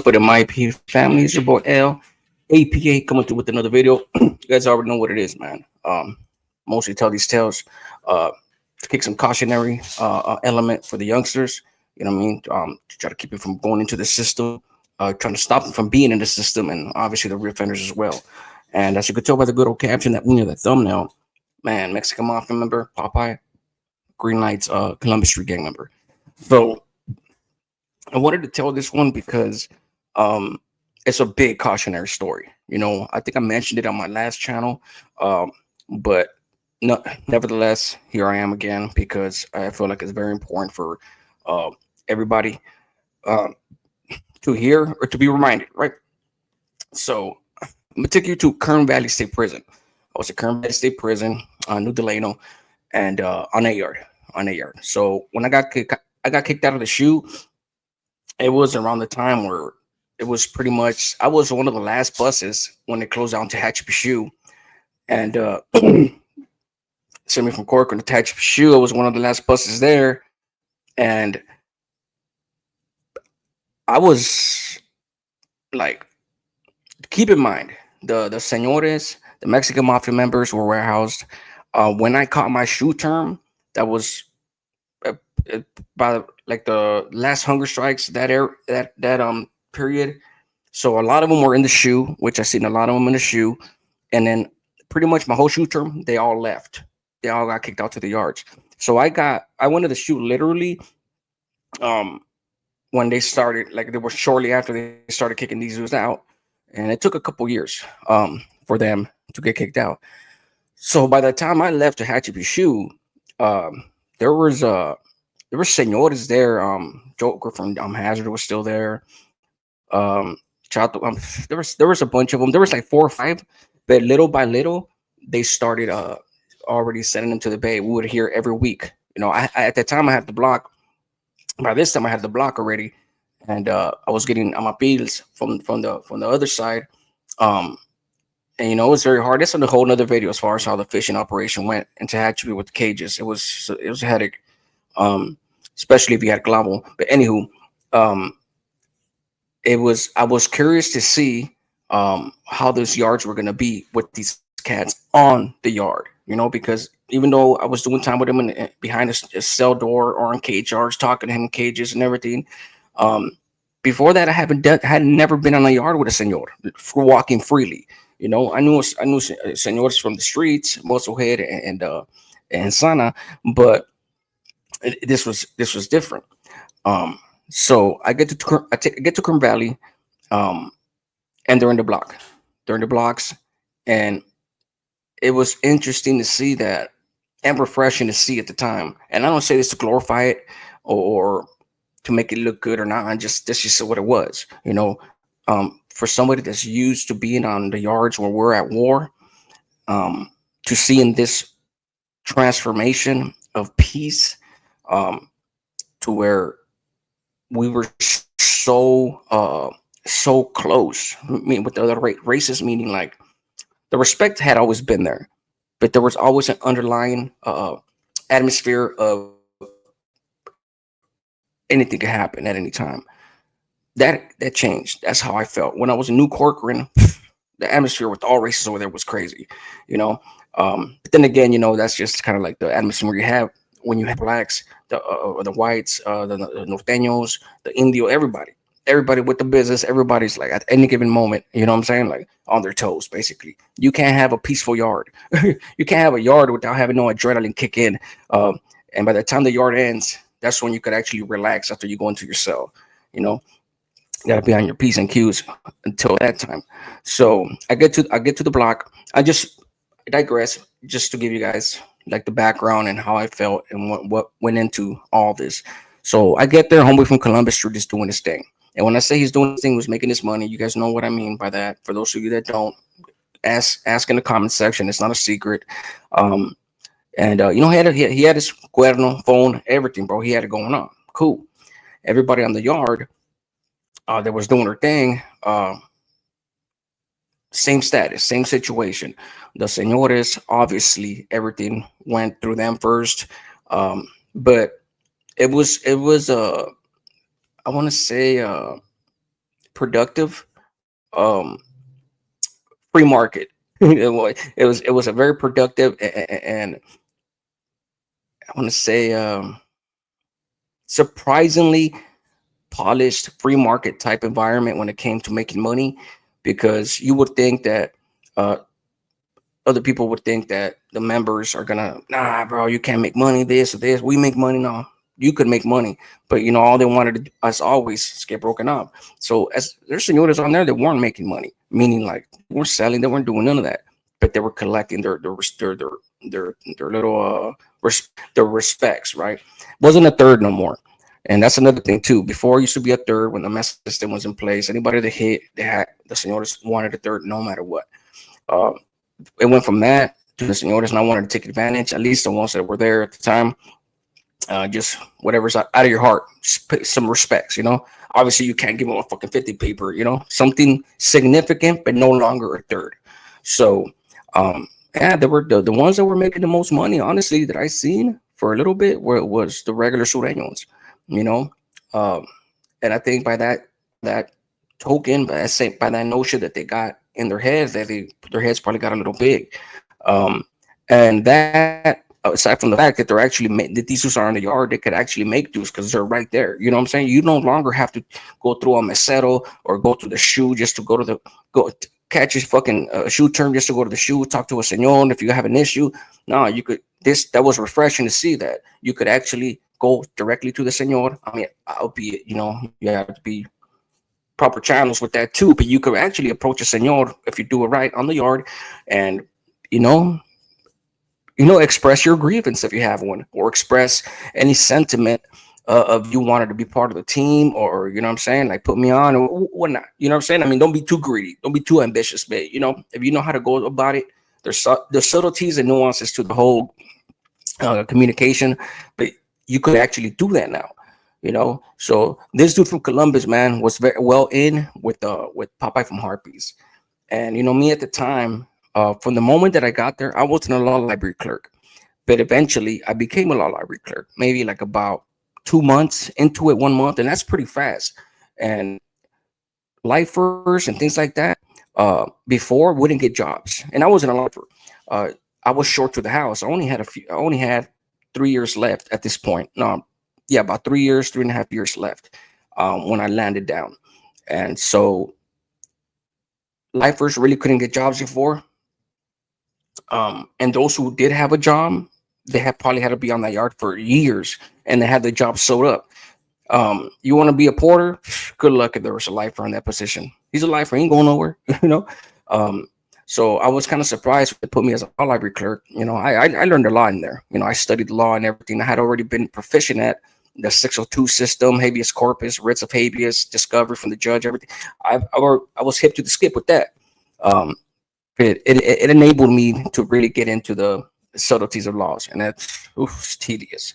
up with the My P family? It's your boy L, APA, coming through with another video. You guys already know what it is, man. Mostly tell these tales, to kick some cautionary element for the youngsters. You know what I mean? To try to keep it from going into the system, trying to stop them from being in the system, and obviously the reoffenders as well. And as you could tell by the good old caption that thumbnail, man, Mexican Mafia member, Popeye, Green Lights, Columbus Street gang member. So I wanted to tell this one because um, it's a big cautionary story. You know, I think I mentioned it on my last channel, um, but no, nevertheless, here I am again because I feel like it's very important for uh, everybody um, to hear or to be reminded, right? So I'm gonna take you to Kern Valley State Prison. I was at Kern Valley State Prison, New Delano, and on a yard. So when I got kicked out of the shoe. It was around the time where it was pretty much I was one of the last buses when they closed down Tehachapi, and sent me from Corcoran to Tehachapi. I was one of the last buses there, and I was like, keep in mind the senores, the Mexican mafia members were warehoused. When I caught my shoe term, that was uh, by like the last hunger strikes that period. So a lot of them were in the shoe, which I seen a lot of them in the shoe, and then pretty much my whole shoe term, they all left. They all got kicked out to the yards. So I went to the shoe literally um when they started, like they were shortly after they started kicking these dudes out, and it took a couple years for them to get kicked out. So by the time I left to Hatchet shoe, um there was there were senores there. Joker from Hazard was still there. Chato, there was a bunch of them. There was like four or five, but little by little they started already sending them to the bay. We would hear every week. You know, I at that time I had the block. By this time I had the block already, and I was getting on my appeals from the other side. Um, and you know it was very hard. That's on a whole nother video as far as how the fishing operation went into Hatchery with the cages. It was a headache, um, especially if you had clavo. But anywho, um, I was curious to see how those yards were gonna be with these cats on the yard. You know, because even though I was doing time with them behind a cell door or on cage yards, talking to him in cages and everything. Um, Before that, I had never been on a yard with a senor for walking freely. You know, I knew senors from the streets, Mozohead and Sana, but this was different. Um, so I get to Kern Valley, um, and they're in the block. They're in the blocks, and it was interesting to see that, and refreshing to see at the time. And I don't say this to glorify it or to make it look good or not. I just That's just what it was. You know, for somebody that's used to being on the yards where we're at war, um, to seeing this transformation of peace, um, to where we were so close. I mean, with the other races, meaning like the respect had always been there, but there was always an underlying atmosphere of anything could happen at any time. That changed. That's how I felt when I was in New Corcoran. The atmosphere with all races over there was crazy, you know. But then again, you know, that's just kind of like the atmosphere you have when you have blacks, the whites, the norteños, the indio, everybody with the business. Everybody's like at any given moment, you know what I'm saying, like on their toes. Basically, you can't have a peaceful yard. You can't have a yard without having no adrenaline kick in. Um, and by the time the yard ends, that's when you could actually relax after you go into your cell. You know, you gotta be on your P's and Q's until that time. So I get to the block. I just digress just to give you guys like the background and how I felt and what went into all this. So I get there, homeboy from Columbus Street is doing his thing. And when I say he's doing his thing, was making his money. You guys know what I mean by that. For those of you that don't, ask in the comment section. It's not a secret. Um, and you know, he had his cuerno phone, everything, bro. He had it going on. Cool. Everybody on the yard that was doing their thing, same status, same situation. The senores, obviously, everything went through them first, but it was I want to say productive free market. It was a very productive and I want to say surprisingly polished free market type environment when it came to making money, because you would think that uh, other people would think that the members are gonna, nah, bro, you can't make money. This or this, we make money. No, you could make money, but all they wanted to, as always, is get broken up. So as there's senores on there that weren't making money, meaning like they weren't selling, they weren't doing none of that, but they were collecting their little their respects, right? Wasn't a third no more. And that's another thing too. Before it used to be a third when the mess system was in place. Anybody that hit, they had the senores wanted a third no matter what. Um, it went from that to the senores, and I wanted to take advantage. At least the ones that were there at the time, just whatever's out of your heart, some respects. Obviously you can't give them a fucking 50 paper. Something significant, but no longer a third. So, yeah, they were the ones that were making the most money, honestly, that I seen for a little bit. Where it was the regular Sureños, you know, um, and I think by that token, by that notion that they got in their heads, their heads probably got a little big, um, and that aside from the fact that they're actually that these dudes are in the yard, they could actually make dudes because they're right there. You know what I'm saying? You no longer have to go through a mesero or go to the shoe just to catch his fucking shoe term just to go to the shoe, talk to a senor if you have an issue. No, you could. This that was refreshing to see that you could actually go directly to the senor. I mean, albeit you have to be proper channels with that too, but you could actually approach a senor if you do it right on the yard, and you know express your grievance if you have one, or express any sentiment of you wanted to be part of the team, or you know what I'm saying, like put me on or whatnot. You know what I'm saying? I mean, don't be too greedy, don't be too ambitious, but if you know how to go about it, there's subtleties and nuances to the whole communication, but you could actually do that now. So this dude from Columbus, man, was very well in with Popeye from Harpies. And me at the time, from the moment that I got there, I wasn't a law library clerk, but eventually I became a law library clerk. Maybe like about 2 months into it, 1 month, and that's pretty fast. And lifers and things like that, before wouldn't get jobs, and I wasn't a lifer. Uh, I was short to the house. I only had 3 years left at this point. No, yeah, about 3 years, 3.5 years left when I landed down, and so lifers really couldn't get jobs before. And those who did have a job, they had probably had to be on that yard for years, and they had the job sewed up. You want to be a porter? Good luck if there was a lifer in that position. He's a lifer, he ain't going nowhere, you know. Um, so I was kind of surprised when they put me as a law library clerk. I learned a lot in there. I studied law and everything. I had already been proficient at the 602 system, habeas corpus, writs of habeas, discovery from the judge, everything. I was hip to the skip with that. Um, it enabled me to really get into the subtleties of laws, and that's it's tedious.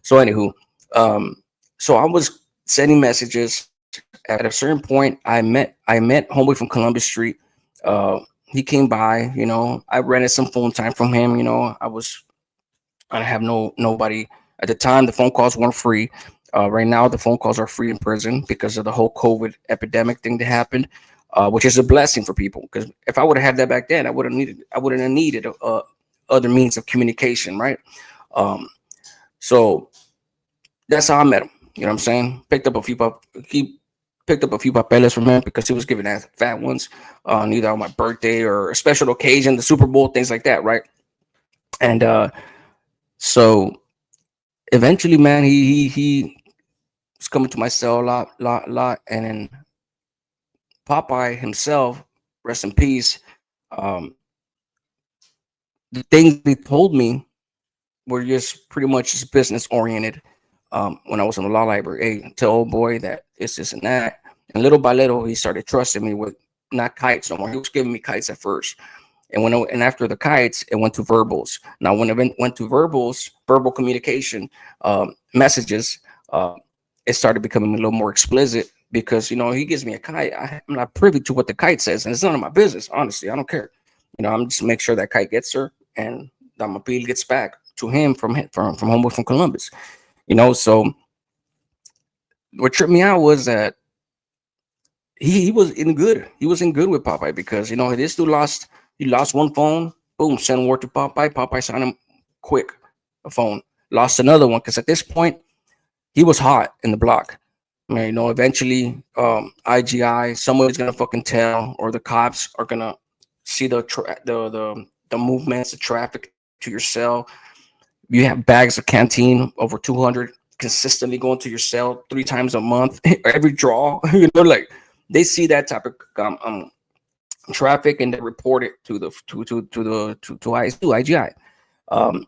So anywho, um, so I was sending messages. At a certain point, I met homeboy from Columbus Street. He came by. I rented some phone time from him. I didn't have nobody at the time. The phone calls weren't free. Right now, the phone calls are free in prison because of the whole COVID epidemic thing that happened, which is a blessing for people. Because if I would have had that back then, I wouldn't have needed other means of communication, right? Um, so that's how I met him. You know what I'm saying? He picked up a few papeles from him because he was giving out fat ones on either on my birthday or a special occasion, the Super Bowl, things like that, right? And so eventually, man, he was coming to my cell a lot, and then Popeye himself, rest in peace. Um, the things that he told me were just pretty much just business oriented. When I was in the law library, hey, tell old boy that it's this and that, and little by little, he started trusting me with not kites no more. He was giving me kites at first, and after the kites, it went to verbals. Now, when it went to verbals, verbal communication, messages, uh, it started becoming a little more explicit because he gives me a kite. I'm not privy to what the kite says, and it's none of my business. Honestly, I don't care. I'm just make sure that kite gets her, and that my appeal gets back to him from homeboy from Columbus. So what tripped me out was that he was in good. He was in good with Popeye because this dude lost. He lost one phone. Boom, send word to Popeye. Popeye signed him quick a phone. Lost another one because at this point he was hot in the block. I mean, eventually, IGI, somebody's gonna fucking tell, or the cops are gonna see the movements, the traffic to your cell. You have bags of canteen over 200 consistently going to your cell 3 times a month, every draw. Like they see that type of traffic and they report it to the to IGI.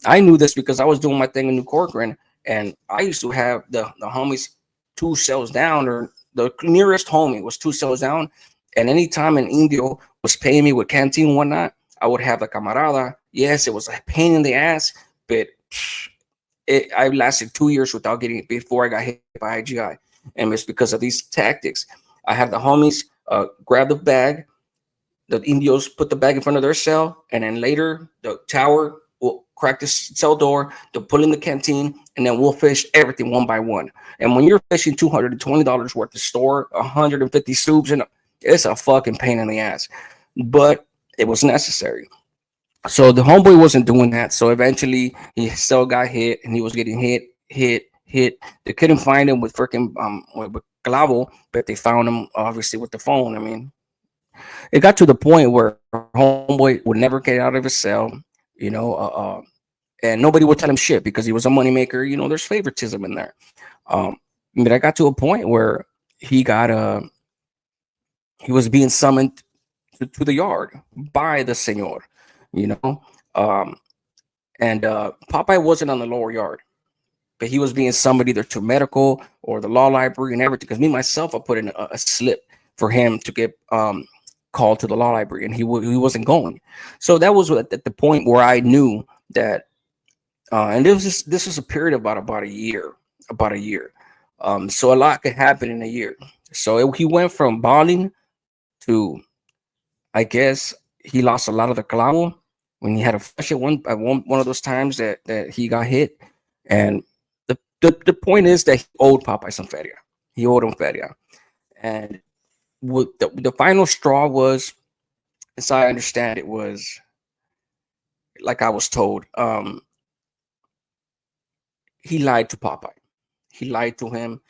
I knew this because I was doing my thing in New Corcoran, and I used to have the homies 2 cells down, or the nearest homie was 2 cells down. And anytime an Indio was paying me with canteen and whatnot, I would have the camarada. Yes, it was a pain in the ass, but I lasted 2 years without getting it before I got hit by IGI, and it's because of these tactics. I had the homies grab the bag, the Indios put the bag in front of their cell, and then later the tower will crack the cell door, they'll pull in the canteen, and then we'll fish everything one by one. And when you're fishing $220 worth of store, 150 soups, and it's a fucking pain in the ass. But it was necessary. So the homeboy wasn't doing that. So eventually he still got hit, and he was getting hit. They couldn't find him with freaking with clavo, but they found him obviously with the phone. I mean, it got to the point where homeboy would never get out of his cell, you know, uh, uh, and nobody would tell him shit because he was a moneymaker. There's favoritism in there. Um, but I got to a point where he got he was being summoned to the yard by the senor, you know, um, and Popeye wasn't on the lower yard, but he was being summoned either to medical or the law library and everything. Because me myself, I put in a slip for him to get called to the law library, and he wasn't going. So that was at the point where I knew that, and this was a period of about a year, about a year. So a lot could happen in a year. So he went from balling to, I guess, he lost a lot of the clavo when he had a flush at one of those times that he got hit. And the point is that he owed Popeye some feria. He owed him feria. And what the final straw was, as I understand it, was like I was told. He lied to Popeye. He lied to him.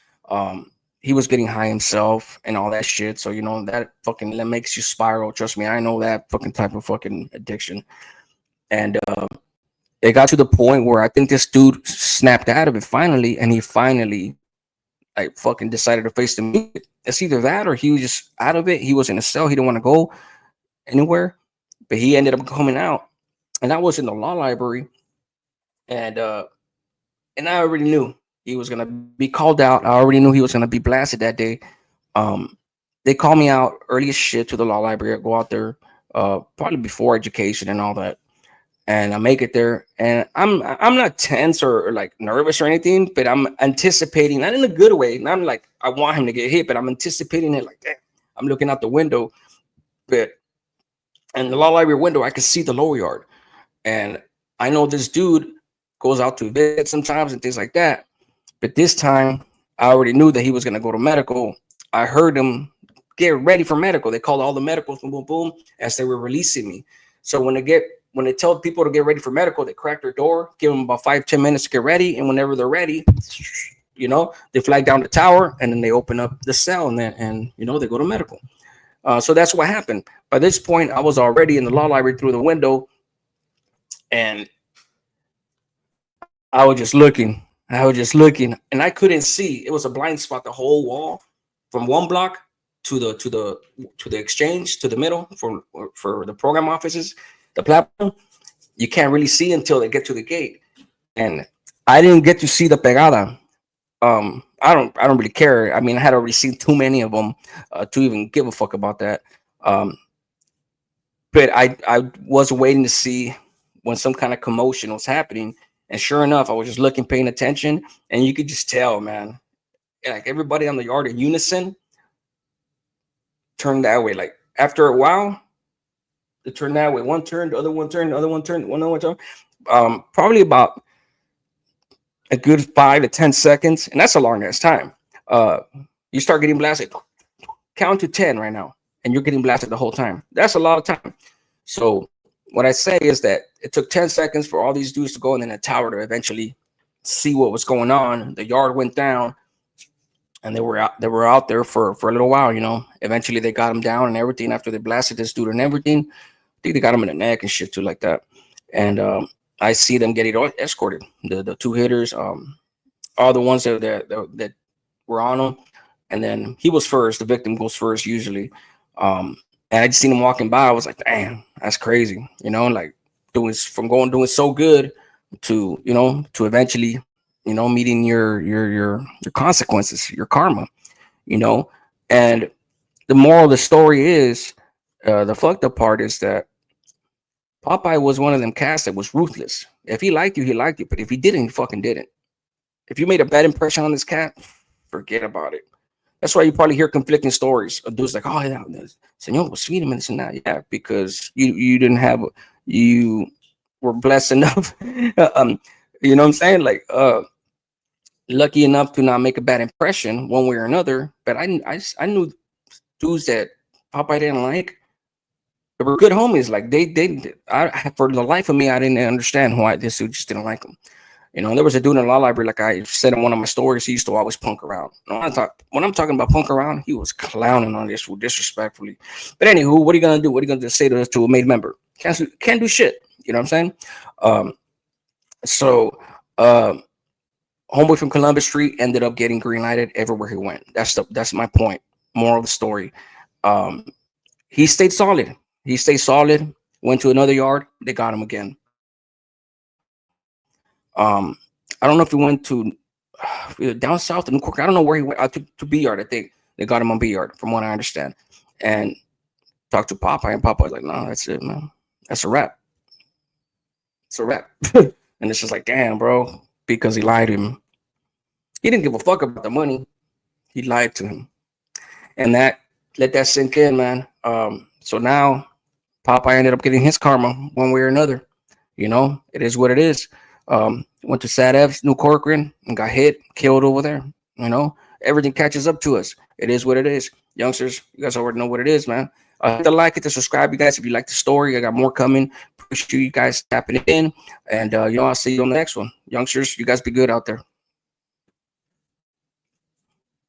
He was getting high himself and all that shit. So that fucking that makes you spiral. Trust me, I know that fucking type of fucking addiction. And it got to the point where I think this dude snapped out of it finally, and he finally like fucking decided to face the music. It's either that or he was just out of it. He was in a cell. He didn't want to go anywhere, but he ended up coming out, and I was in the law library, and I already knew he was gonna be called out. I already knew he was gonna be blasted that day. Um, they called me out early as shit to the law library. I go out there, probably before education and all that, and I make it there, and I'm not tense or like nervous or anything, but I'm anticipating, not in a good way. Not like I want him to get hit, but I'm anticipating it. Like, damn, I'm looking out the window, but in the law library window, I could see the lower yard, and I know this dude goes out to visit sometimes and things like that. But this time, I already knew that he was gonna go to medical. I heard him get ready for medical. They called all the medicals, boom, boom, boom, as they were releasing me. So when they tell people to get ready for medical, they crack their door, give them about 5-10 minutes to get ready, and whenever they're ready, they flag down the tower, and then they open up the cell, and they go to medical. So that's what happened. By this point, I was already in the law library through the window, and I was just looking. And I couldn't see. It was a blind spot. The whole wall, from one block to the exchange to the middle for the program offices, the platform. You can't really see until they get to the gate. And I didn't get to see the pegada. I don't really care. I mean, I had already seen too many of them to even give a fuck about that. Um, but I was waiting to see when some kind of commotion was happening, and sure enough, I was just looking, paying attention, and you could just tell, man, like everybody on the yard in unison turned that way. Like after a while, they turned that way. One turn, the other one turned, the other one turned, one other one turned. Probably about a good 5 to 10 seconds, and that's a long ass time. Uh, you start getting blasted. count to 10 right now, and you're getting blasted the whole time. That's a lot of time. So what I say is that it took 10 seconds for all these dudes to go in the tower to eventually see what was going on. The yard went down, and they were out there for a little while. Eventually they got him down and everything after they blasted this dude and everything. I think they got him in the neck and shit too, like that. And I see them getting escorted. The two hitters, all the ones that were on him, and then he was first. The victim goes first usually. And I just seen him walking by. I was like, damn, that's crazy. Like doing so good to eventually, meeting your consequences, your karma. You know, and the moral of the story is, the fucked up part is that Popeye was one of them cats that was ruthless. If he liked you, he liked you. But if he didn't, he fucking didn't. If you made a bad impression on this cat, forget about it. That's why you probably hear conflicting stories of dudes like, oh, yeah, Senor was sweet and this and that. Yeah, because you didn't have, you were blessed enough. You know what I'm saying? Like, lucky enough to not make a bad impression one way or another. But I knew dudes that Popeye didn't like. They were good homies. Like for the life of me, I didn't understand why this dude just didn't like him. There was a dude in the law library, like I said in one of my stories, he used to always punk around. When I'm talking about punk around, he was clowning on this fool disrespectfully. But anywho, what are you gonna do? What are you gonna say to a made member? Can't do shit. You know what I'm saying? Um, so uh, homeboy from Columbus Street ended up getting green lighted everywhere he went. That's my point. Moral of the story. Um, he stayed solid. He stayed solid. Went to another yard. They got him again. Um, I don't know if he went to either down south in New Cork. I don't know where he went. To B yard. I think they got him on B yard, from what I understand. And talked to Popeye, and Popeye was like, "No, that's it, man. That's a wrap. It's a wrap." And it's just like, damn, bro, because he lied to him. He didn't give a fuck about the money. He lied to him, and that let that sink in, man. So now Popeye ended up getting his karma one way or another. It is what it is. Went to Sad Ev's New Corcoran and got hit, killed over there. Everything catches up to us. It is what it is. Youngsters, you guys already know what it is, man. Hit the like, hit the subscribe, you guys. If you like the story, I got more coming. Appreciate you guys tapping it in. And, I'll see you on the next one. Youngsters, you guys be good out there.